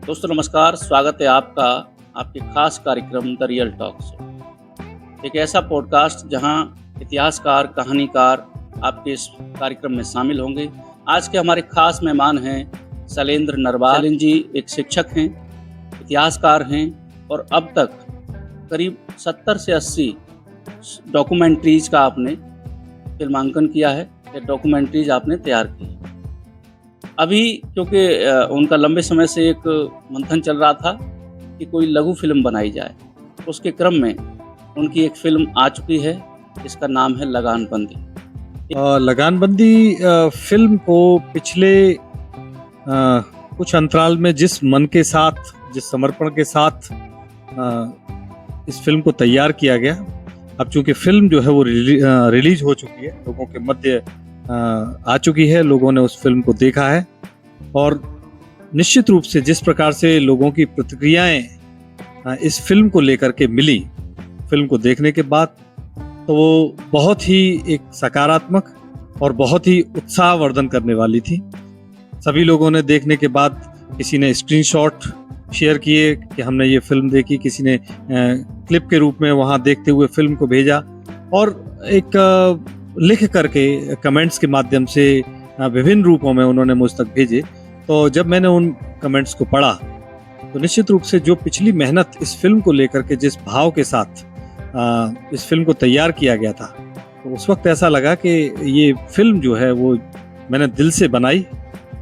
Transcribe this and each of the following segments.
दोस्तों नमस्कार, स्वागत है आपका आपके खास कार्यक्रम द रियल टॉक से। एक ऐसा पॉडकास्ट जहां इतिहासकार, कहानीकार आपके इस कार्यक्रम में शामिल होंगे। आज के हमारे खास मेहमान हैं शैलेंद्र नरवाल। शैलेंद्र जी एक शिक्षक हैं, इतिहासकार हैं और अब तक करीब 70 से 80 डॉक्यूमेंट्रीज का आपने फिल्मांकन किया है या डॉक्यूमेंट्रीज आपने तैयार की है। अभी क्योंकि उनका लंबे समय से एक मंथन चल रहा था कि कोई लघु फिल्म बनाई जाए, उसके क्रम में उनकी एक फिल्म आ चुकी है जिसका नाम है लगानबंदी। लगानबंदी फिल्म को पिछले कुछ अंतराल में जिस मन के साथ, जिस समर्पण के साथ इस फिल्म को तैयार किया गया, अब चूंकि फिल्म जो है वो रिलीज हो चुकी है, लोगों के मध्य आ चुकी है, लोगों ने उस फिल्म को देखा है और निश्चित रूप से जिस प्रकार से लोगों की प्रतिक्रियाएं इस फिल्म को लेकर के मिली फिल्म को देखने के बाद, तो वो बहुत ही एक सकारात्मक और बहुत ही उत्साहवर्धन करने वाली थी। सभी लोगों ने देखने के बाद किसी ने स्क्रीनशॉट शेयर किए कि हमने ये फिल्म देखी, किसी ने क्लिप के रूप में वहाँ देखते हुए फिल्म को भेजा और एक लिख करके कमेंट्स के माध्यम से विभिन्न रूपों में उन्होंने मुझ तक भेजे। तो जब मैंने उन कमेंट्स को पढ़ा तो निश्चित रूप से जो पिछली मेहनत इस फिल्म को लेकर के जिस भाव के साथ इस फिल्म को तैयार किया गया था, तो उस वक्त ऐसा लगा कि ये फिल्म जो है वो मैंने दिल से बनाई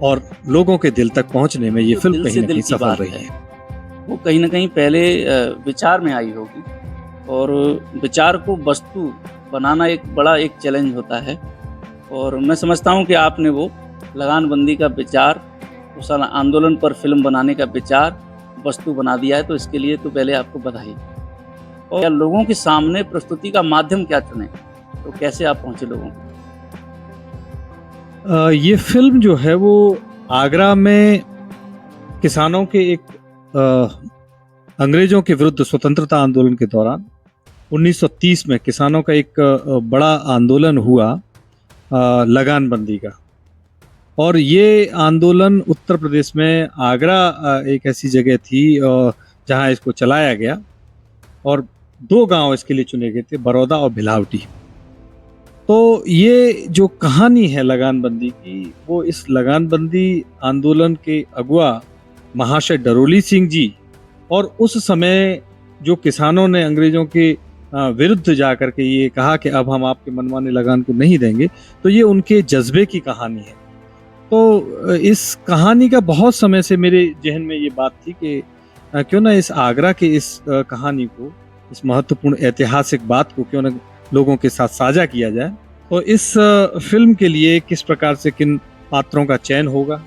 और लोगों के दिल तक पहुंचने में ये फिल्म कहीं ना कहीं सफल रही है। वो कहीं ना कहीं पहले विचार में आई होगी और विचार को वस्तु बनाना एक बड़ा चैलेंज होता है और मैं समझता हूँ कि आपने वो लगानबंदी का विचार, उस आंदोलन पर फिल्म बनाने का विचार वस्तु बना दिया है, तो इसके लिए तो पहले आपको बधाई। और लोगों के सामने प्रस्तुति का माध्यम क्या चुने, तो कैसे आप पहुँचे लोगों को? ये फिल्म जो है वो आगरा में किसानों के एक अंग्रेजों के विरुद्ध स्वतंत्रता आंदोलन के दौरान 1930 में किसानों का एक बड़ा आंदोलन हुआ लगानबंदी का, और ये आंदोलन उत्तर प्रदेश में आगरा एक ऐसी जगह थी जहां इसको चलाया गया और 2 गांव इसके लिए चुने गए थे, बरौदा और भिलावटी। तो ये जो कहानी है लगानबंदी की, वो इस लगानबंदी आंदोलन के अगुआ महाशय डरोली सिंह जी और उस समय जो किसानों ने अंग्रेजों के विरुद्ध जाकर के ये कहा कि अब हम आपके मनमाने लगान को नहीं देंगे, तो ये उनके जज्बे की कहानी है। तो इस कहानी का बहुत समय से मेरे जहन में ये बात थी कि क्यों ना इस आगरा के इस कहानी को, इस महत्वपूर्ण ऐतिहासिक बात को क्यों ना लोगों के साथ साझा किया जाए। तो इस फिल्म के लिए किस प्रकार से किन पात्रों का चयन होगा,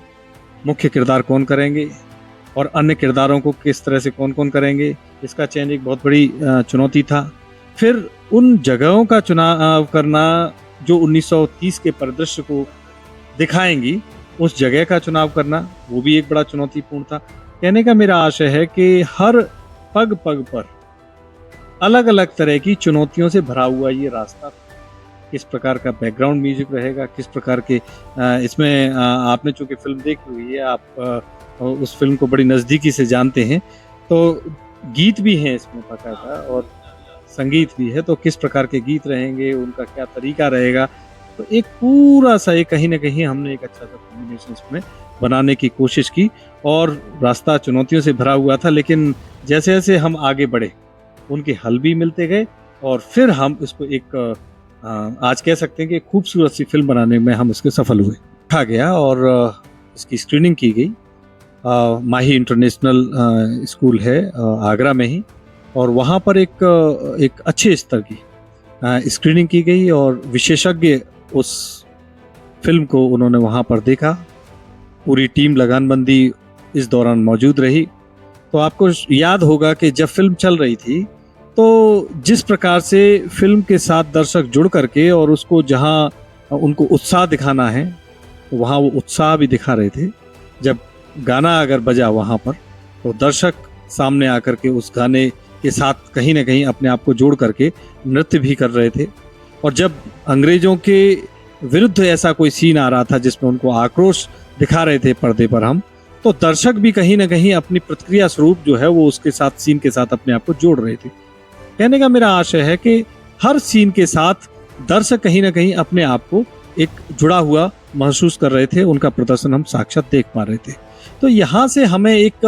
मुख्य किरदार कौन करेंगे और अन्य किरदारों को किस तरह से कौन कौन करेंगे, इसका चयन एक बहुत बड़ी चुनौती था। फिर उन जगहों का चुनाव करना जो 1930 के परिदृश्य को दिखाएंगी, उस जगह का चुनाव करना वो भी एक बड़ा चुनौतीपूर्ण था। कहने का मेरा आशय है कि हर पग पग पर अलग अलग तरह की चुनौतियों से भरा हुआ ये रास्ता, किस प्रकार का बैकग्राउंड म्यूजिक रहेगा, किस प्रकार के इसमें आपने चूंकि फिल्म देखी हुई है, आप उस फिल्म को बड़ी नज़दीकी से जानते हैं, तो गीत भी हैं इसमें बाकायदा और संगीत भी है, तो किस प्रकार के गीत रहेंगे, उनका क्या तरीका रहेगा, तो एक पूरा सा एक कहीं ना कहीं हमने एक अच्छा सा कॉम्बिनेशन इसमें बनाने की कोशिश की और रास्ता चुनौतियों से भरा हुआ था। लेकिन जैसे जैसे हम आगे बढ़े उनके हल भी मिलते गए और फिर हम इसको एक आज कह सकते हैं कि खूबसूरत सी फिल्म बनाने में हम इसके सफल हुए। कहा गया और इसकी स्क्रीनिंग की गई माही इंटरनेशनल स्कूल है आगरा में ही, और वहाँ पर एक अच्छे स्तर की स्क्रीनिंग की गई और विशेषज्ञ उस फिल्म को उन्होंने वहाँ पर देखा। पूरी टीम लगानबंदी इस दौरान मौजूद रही। तो आपको याद होगा कि जब फिल्म चल रही थी तो जिस प्रकार से फिल्म के साथ दर्शक जुड़ करके और उसको जहाँ उनको उत्साह दिखाना है तो वहाँ वो उत्साह भी दिखा रहे थे। जब गाना अगर बजा वहाँ पर तो दर्शक सामने आकर के उस गाने के साथ कहीं ना कहीं अपने आप को जोड़ करके नृत्य भी कर रहे थे। और जब अंग्रेजों के विरुद्ध ऐसा कोई सीन आ रहा था जिसमें उनको आक्रोश दिखा रहे थे पर्दे पर हम, तो दर्शक भी कहीं ना कहीं अपनी प्रतिक्रिया स्वरूप जो है वो उसके साथ, सीन के साथ अपने आप को जोड़ रहे थे। कहने का मेरा आशय है कि हर सीन के साथ दर्शक कहीं ना कहीं अपने आप को एक जुड़ा हुआ महसूस कर रहे थे, उनका प्रदर्शन हम साक्षात देख पा रहे थे। तो यहाँ से हमें एक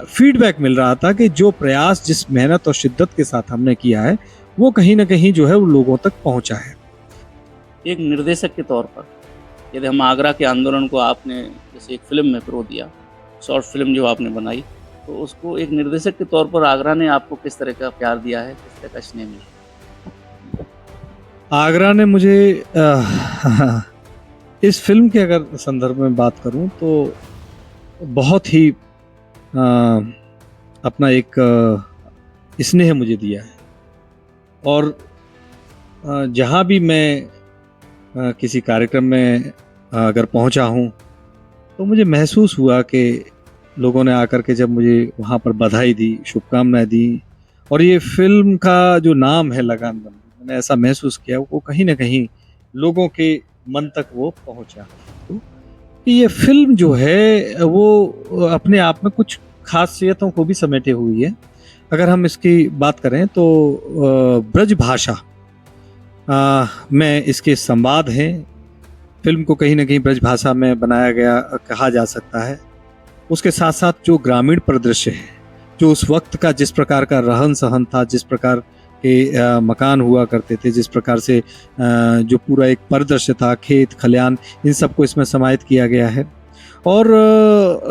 फीडबैक मिल रहा था कि जो प्रयास, जिस मेहनत और शिद्दत के साथ हमने किया है, वो कहीं ना कहीं जो है वो लोगों तक पहुंचा है। एक निर्देशक के तौर पर यदि हम आगरा के आंदोलन को, आपने जैसे एक फिल्म में पिरो दिया, शॉर्ट फिल्म जो आपने बनाई, तो उसको एक निर्देशक के तौर पर आगरा ने आपको किस तरह का प्यार दिया है, किस तरह का स्नेह मिला? आगरा ने मुझे इस फिल्म के अगर संदर्भ में बात करूं तो बहुत ही अपना एक स्नेह मुझे दिया है। और जहाँ भी मैं किसी कार्यक्रम में अगर पहुंचा हूं तो मुझे महसूस हुआ कि लोगों ने आकर के जब मुझे वहाँ पर बधाई दी, शुभकामनाएं दी, और ये फिल्म का जो नाम है लगान बंदी, मैंने ऐसा महसूस किया वो कहीं ना कहीं लोगों के मन तक वो पहुंचा। तो कि ये फिल्म जो है वो अपने आप में कुछ खासियतों को भी समेटे हुई है। अगर हम इसकी बात करें तो ब्रज भाषा में इसके संवाद हैं। फिल्म को कहीं ना कहीं ब्रज भाषा में बनाया गया कहा जा सकता है। उसके साथ साथ जो ग्रामीण परिदृश्य है, जो उस वक्त का जिस प्रकार का रहन सहन था, जिस प्रकार के मकान हुआ करते थे, जिस प्रकार से जो पूरा एक परिदृश्य था, खेत खलियान, इन सबको इसमें समाहित किया गया है। और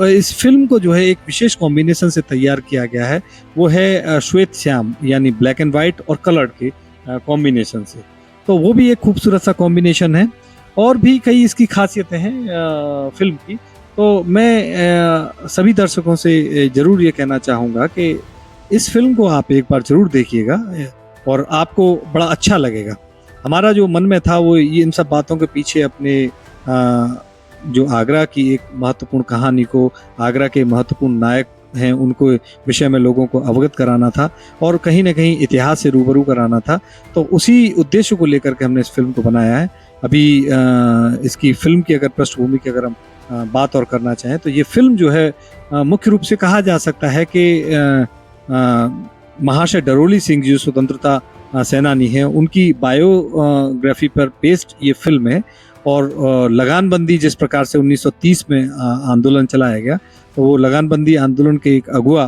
इस फिल्म को जो है एक विशेष कॉम्बिनेशन से तैयार किया गया है, वो है श्वेत श्याम यानी ब्लैक एंड वाइट और कलर्ड के कॉम्बिनेशन से। तो वो भी एक खूबसूरत सा कॉम्बिनेशन है। और भी कई इसकी खासियतें हैं फिल्म की। तो मैं सभी दर्शकों से ज़रूर ये कहना चाहूँगा कि इस फिल्म को आप एक बार ज़रूर देखिएगा और आपको बड़ा अच्छा लगेगा। हमारा जो मन में था वो ये इन सब बातों के पीछे अपने जो आगरा की एक महत्वपूर्ण कहानी को, आगरा के महत्वपूर्ण नायक हैं उनको विषय में लोगों को अवगत कराना था और कहीं ना कहीं इतिहास से रूबरू कराना था। तो उसी उद्देश्य को लेकर के हमने इस फिल्म को बनाया है। अभी इसकी फिल्म की अगर पृष्ठभूमि की अगर हम बात और करना चाहें तो ये फिल्म जो है मुख्य रूप से कहा जा सकता है कि महाशय डरोली सिंह जी स्वतंत्रता सेनानी हैं, उनकी बायोग्राफी पर बेस्ड ये फिल्म है। और लगानबंदी जिस प्रकार से 1930 में आंदोलन चलाया गया, तो वो लगानबंदी आंदोलन के एक अगुआ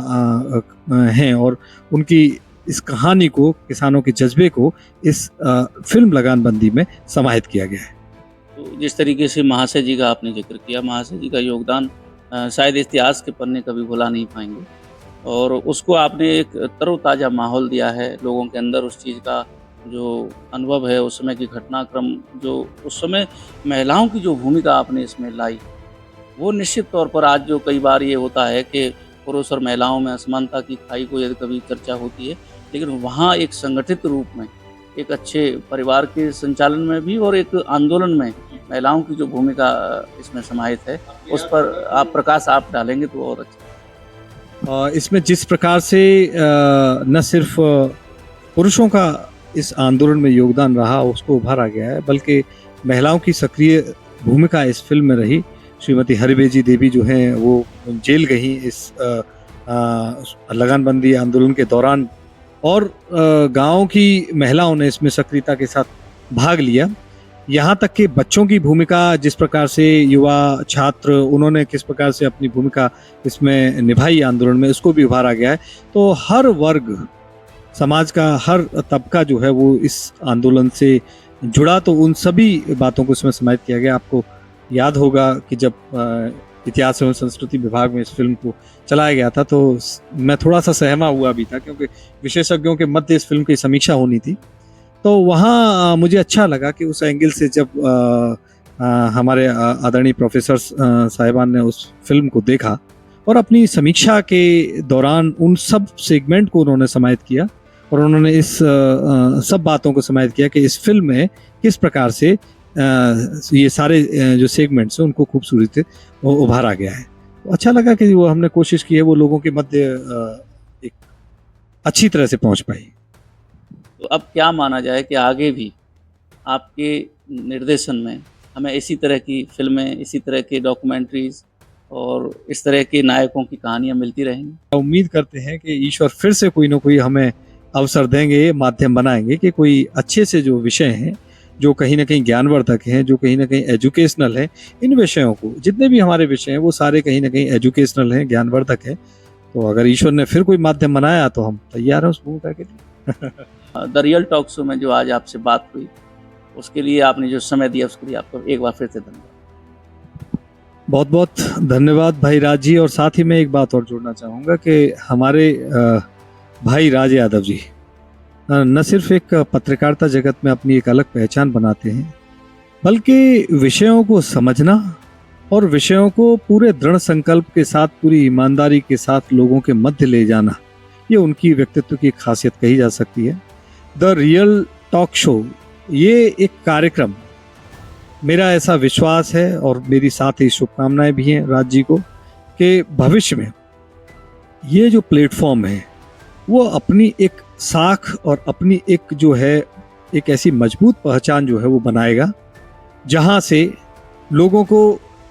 हैं और उनकी इस कहानी को, किसानों के जज्बे को इस फिल्म लगानबंदी में समाहित किया गया है। तो जिस तरीके से महाशय जी का आपने जिक्र किया, महाशय जी का योगदान शायद इतिहास के पन्ने कभी भुला नहीं पाएंगे और उसको आपने एक तरोताज़ा माहौल दिया है लोगों के अंदर। उस चीज़ का जो अनुभव है, उस समय की घटनाक्रम, जो उस समय महिलाओं की जो भूमिका आपने इसमें लाई, वो निश्चित तौर पर आज जो कई बार ये होता है कि पुरुष और महिलाओं में असमानता की खाई को यदि कभी चर्चा होती है, लेकिन वहाँ एक संगठित रूप में, एक अच्छे परिवार के संचालन में भी और एक आंदोलन में महिलाओं की जो भूमिका इसमें समाहित है, उस पर आप प्रकाश आप डालेंगे तो और अच्छा। इसमें जिस प्रकार से न सिर्फ पुरुषों का इस आंदोलन में योगदान रहा, उसको उभारा गया है, बल्कि महिलाओं की सक्रिय भूमिका इस फिल्म में रही। श्रीमती हरिबेजी देवी जो हैं वो जेल गई इस लगानबंदी आंदोलन के दौरान और गाँव की महिलाओं ने इसमें सक्रियता के साथ भाग लिया। यहाँ तक कि बच्चों की भूमिका, जिस प्रकार से युवा छात्र उन्होंने किस प्रकार से अपनी भूमिका इसमें निभाई आंदोलन में, उसको भी उभारा गया है। तो हर वर्ग, समाज का हर तबका जो है वो इस आंदोलन से जुड़ा, तो उन सभी बातों को इसमें समाहित किया गया। आपको याद होगा कि जब इतिहास एवं संस्कृति विभाग में इस फिल्म को चलाया गया था तो मैं थोड़ा सा सहमा हुआ भी था, क्योंकि विशेषज्ञों के मध्य इस फिल्म की समीक्षा होनी थी। तो वहाँ मुझे अच्छा लगा कि उस एंगल से जब हमारे आदरणीय प्रोफेसर साहिबान ने उस फिल्म को देखा और अपनी समीक्षा के दौरान उन सब सेगमेंट को उन्होंने समाहित किया और उन्होंने इस सब बातों को समाहित किया कि इस फिल्म में किस प्रकार से ये सारे जो सेगमेंट्स हैं उनको खूबसूरती से उभारा गया है। तो अच्छा लगा कि वो हमने कोशिश की है वो लोगों के मध्य एक अच्छी तरह से पहुंच पाई। तो अब क्या माना जाए कि आगे भी आपके निर्देशन में हमें इसी तरह की फिल्में, इसी तरह की डॉक्यूमेंट्रीज और इस तरह के नायकों की कहानियाँ मिलती रहेंगी। उम्मीद करते हैं कि ईश्वर फिर से कोई ना कोई हमें अवसर देंगे, माध्यम बनाएंगे कि कोई अच्छे से जो विषय हैं, जो कहीं ना कहीं ज्ञानवर्धक हैं, जो कहीं ना कहीं एजुकेशनल है, इन विषयों को, जितने भी हमारे विषय हैं वो सारे कहीं ना कहीं एजुकेशनल हैं, ज्ञानवर्धक है। तो अगर ईश्वर ने फिर कोई माध्यम बनाया तो हम तैयार हैं उस भूमिका के लिए। द रियल टॉक शो में जो आज आपसे बात हुई, उसके लिए आपने जो समय दिया उसके लिए आपको एक बार फिर से धन्यवाद। बहुत बहुत धन्यवाद भाई राज जी। और साथ ही मैं एक बात और जोड़ना चाहूँगा कि हमारे भाई राज यादव जी न सिर्फ एक पत्रकारिता जगत में अपनी एक अलग पहचान बनाते हैं, बल्कि विषयों को समझना और विषयों को पूरे दृढ़ संकल्प के साथ, पूरी ईमानदारी के साथ लोगों के मध्य ले जाना, ये उनकी व्यक्तित्व की खासियत कही जा सकती है। द रियल टॉक शो, ये एक कार्यक्रम, मेरा ऐसा विश्वास है और मेरी साथ ही शुभकामनाएं भी हैं राज जी को कि भविष्य में ये जो प्लेटफॉर्म है वो अपनी एक साख और अपनी एक जो है एक ऐसी मजबूत पहचान जो है वो बनाएगा, जहां से लोगों को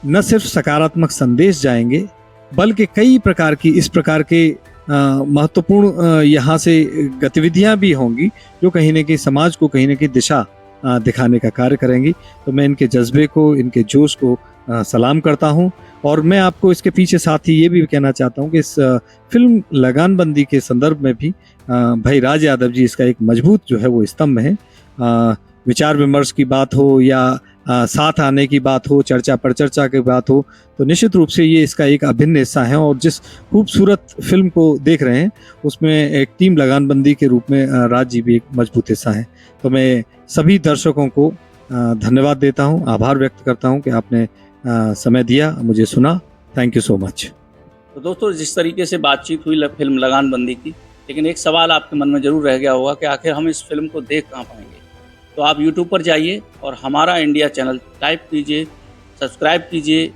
न सिर्फ सकारात्मक संदेश जाएंगे, बल्कि कई प्रकार की इस प्रकार के महत्वपूर्ण यहाँ से गतिविधियां भी होंगी जो कहीं न कहीं समाज को कहीं न कहीं दिशा दिखाने का कार्य करेंगी। तो मैं इनके जज्बे को, इनके जोश को सलाम करता हूं। और मैं आपको इसके पीछे साथ ही ये भी कहना चाहता हूं कि इस फिल्म लगानबंदी के संदर्भ में भी भाई राज यादव जी इसका एक मजबूत जो है वो स्तंभ है। विचार विमर्श की बात हो या साथ आने की बात हो, चर्चा पर चर्चा की बात हो, तो निश्चित रूप से ये इसका एक अभिन्न हिस्सा है। और जिस खूबसूरत फिल्म को देख रहे हैं उसमें एक टीम लगानबंदी के रूप में राज जी भी एक मजबूत हिस्सा है। तो मैं सभी दर्शकों को धन्यवाद देता हूं, आभार व्यक्त करता हूं कि आपने समय दिया, मुझे सुना। Thank you so much. तो दोस्तों, जिस तरीके से बातचीत हुई फिल्म लगानबंदी की, लेकिन एक सवाल आपके मन में जरूर रह गया होगा कि आखिर हम इस फिल्म को देख कहाँ पाएंगे। तो आप YouTube पर जाइए और हमारा इंडिया चैनल टाइप कीजिए, सब्सक्राइब कीजिए,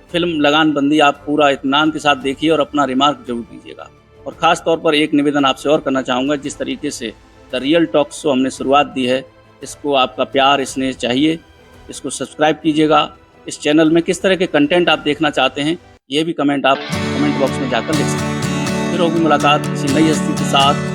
फिल्म लगानबंदी आप पूरा इत्मीनान के साथ देखिए और अपना रिमार्क जरूर दीजिएगा। और ख़ास तौर पर एक निवेदन आपसे और करना चाहूँगा, जिस तरीके से द रियल टॉक शो हमने शुरुआत दी है, इसको आपका प्यार, स्नेह चाहिए, इसको सब्सक्राइब कीजिएगा। इस चैनल में किस तरह के कंटेंट आप देखना चाहते हैं, ये भी कमेंट आप कमेंट बॉक्स में जाकर लिख सकते हैं। फिर होगी मुलाकात किसी नई हस्ती के साथ।